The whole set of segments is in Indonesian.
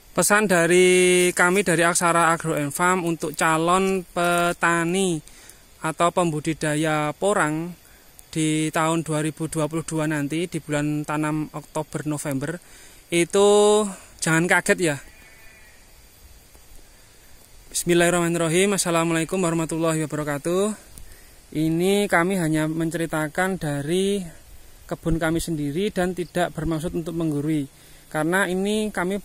Pesan dari kami dari Aksara Agro & Farm untuk calon petani atau pembudidaya porang di tahun 2022 nanti, di bulan tanam Oktober November, itu jangan kaget ya. Bismillahirrahmanirrahim. Assalamualaikum warahmatullahi wabarakatuh. Ini kami hanya menceritakan dari kebun kami sendiri dan tidak bermaksud untuk menggurui, karena ini kami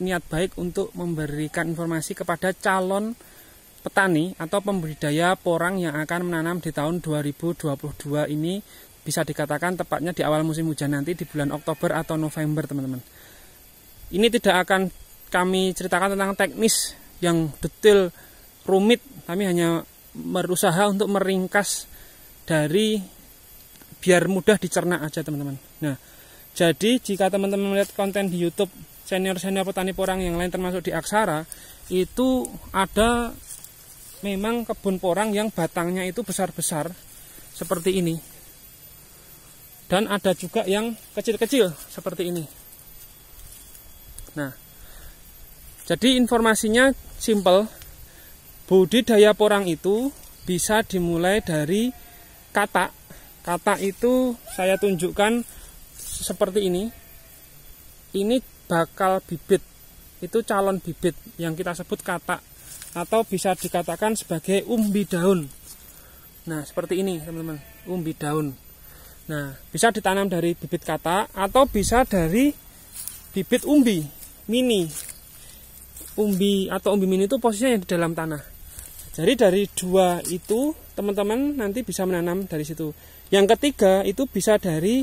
niat baik untuk memberikan informasi kepada calon petani atau pembudidaya porang yang akan menanam di tahun 2022 ini, bisa dikatakan tepatnya di awal musim hujan nanti di bulan Oktober atau November, teman-teman. Ini tidak akan kami ceritakan tentang teknis yang detail rumit, kami hanya berusaha untuk meringkas dari biar mudah dicerna aja, teman-teman. Nah, jadi jika teman-teman melihat konten di YouTube senior-senior petani porang yang lain termasuk di Aksara, itu ada memang kebun porang yang batangnya itu besar-besar seperti ini. Dan ada juga yang kecil-kecil seperti ini. Nah, jadi informasinya simple. Budidaya porang itu bisa dimulai dari katak. Katak itu saya tunjukkan seperti ini. Ini bakal bibit, itu calon bibit yang kita sebut katak, atau bisa dikatakan sebagai umbi daun. Nah, seperti ini, teman-teman, umbi daun. Nah, bisa ditanam dari bibit katak atau bisa dari bibit umbi mini. Umbi atau umbi mini itu posisinya yang di dalam tanah. Jadi dari dua itu teman-teman nanti bisa menanam dari situ. Yang ketiga itu bisa dari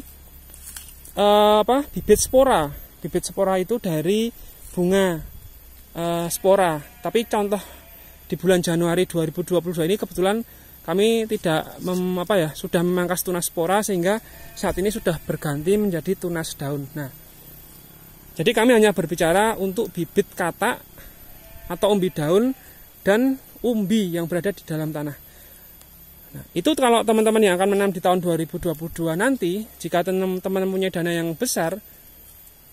bibit spora. Bibit spora itu dari bunga spora. Tapi contoh di bulan Januari 2022 ini kebetulan kami tidak sudah memangkas tunas spora, sehingga saat ini sudah berganti menjadi tunas daun. Nah, jadi kami hanya berbicara untuk bibit katak atau umbi daun dan umbi yang berada di dalam tanah. Nah, itu kalau teman-teman yang akan menanam di tahun 2022 nanti, jika teman-teman punya dana yang besar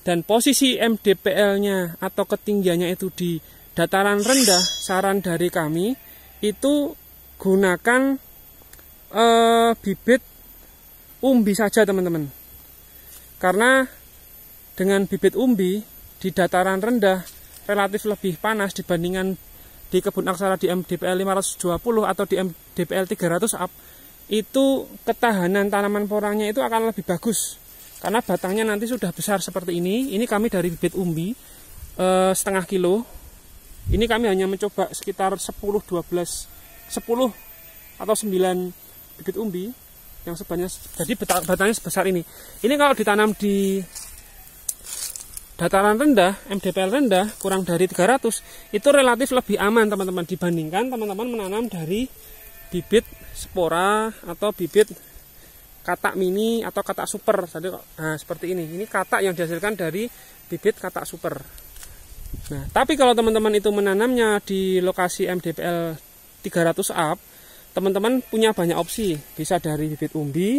dan posisi MDPL-nya atau ketinggiannya itu di dataran rendah, saran dari kami itu gunakan bibit umbi saja, teman-teman. Karena dengan bibit umbi di dataran rendah relatif lebih panas dibandingkan di kebun Aksara di MDPL 520 atau di MDPL 300 up, itu ketahanan tanaman porangnya itu akan lebih bagus karena batangnya nanti sudah besar seperti ini. Ini kami dari bibit umbi setengah kilo. Ini kami hanya mencoba sekitar 10 atau 9 bibit umbi yang sebanyak, jadi batangnya sebesar ini. Ini kalau ditanam di dataran rendah, MDPL rendah, kurang dari 300, itu relatif lebih aman, teman-teman, dibandingkan teman-teman menanam dari bibit spora atau bibit katak mini atau katak super. Nah, seperti ini. Ini katak yang dihasilkan dari bibit katak super. Nah, tapi kalau teman-teman itu menanamnya di lokasi MDPL 300 up, teman-teman punya banyak opsi. Bisa dari bibit umbi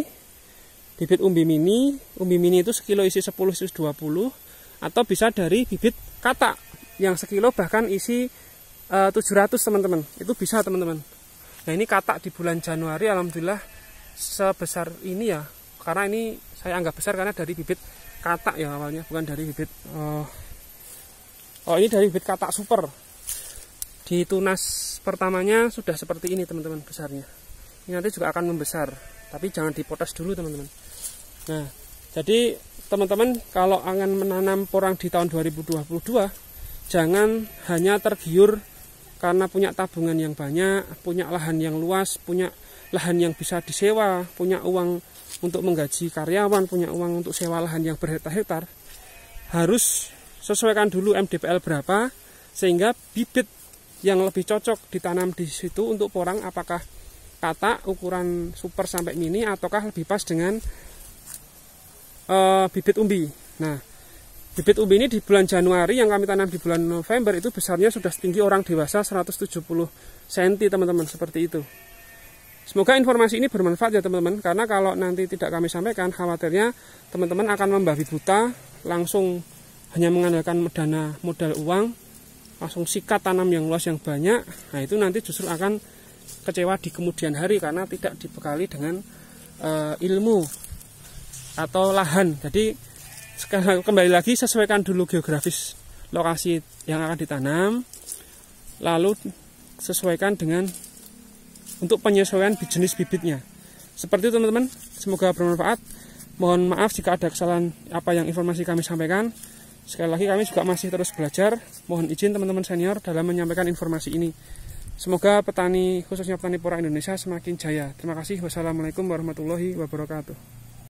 mini. Umbi mini itu sekilo isi 10-20, atau bisa dari bibit katak yang sekilo bahkan isi 700, teman-teman. Itu bisa, teman-teman. Nah, ini katak di bulan Januari alhamdulillah sebesar ini ya. Karena ini saya anggap besar karena dari bibit katak ya awalnya, bukan dari bibit ini dari bibit katak super. Di tunas pertamanya sudah seperti ini, teman-teman, besarnya. Ini nanti juga akan membesar, tapi jangan dipotes dulu, teman-teman. Nah, jadi teman-teman kalau akan menanam porang di tahun 2022, jangan hanya tergiur karena punya tabungan yang banyak, punya lahan yang luas, punya lahan yang bisa disewa, punya uang untuk menggaji karyawan, punya uang untuk sewa lahan yang berhektar-hektar. Harus sesuaikan dulu MDPL berapa, sehingga bibit yang lebih cocok ditanam di situ untuk porang apakah katak ukuran super sampai mini, ataukah lebih pas dengan bibit umbi. Nah, bibit umbi ini di bulan Januari yang kami tanam di bulan November itu besarnya sudah setinggi orang dewasa 170 cm, teman-teman, seperti itu. Semoga informasi ini bermanfaat ya, teman-teman, karena kalau nanti tidak kami sampaikan, khawatirnya teman-teman akan membabi buta, langsung hanya mengandalkan dana modal uang, langsung sikat tanam yang luas yang banyak, nah itu nanti justru akan kecewa di kemudian hari karena tidak dibekali dengan ilmu atau lahan. Jadi kembali lagi sesuaikan dulu geografis lokasi yang akan ditanam, lalu sesuaikan dengan untuk penyesuaian jenis bibitnya. Seperti itu teman-teman, semoga bermanfaat. Mohon maaf jika ada kesalahan apa yang informasi kami sampaikan. Sekali lagi kami juga masih terus belajar. Mohon izin teman-teman senior dalam menyampaikan informasi ini. Semoga petani, khususnya petani pora Indonesia semakin jaya. Terima kasih. Wassalamualaikum warahmatullahi wabarakatuh.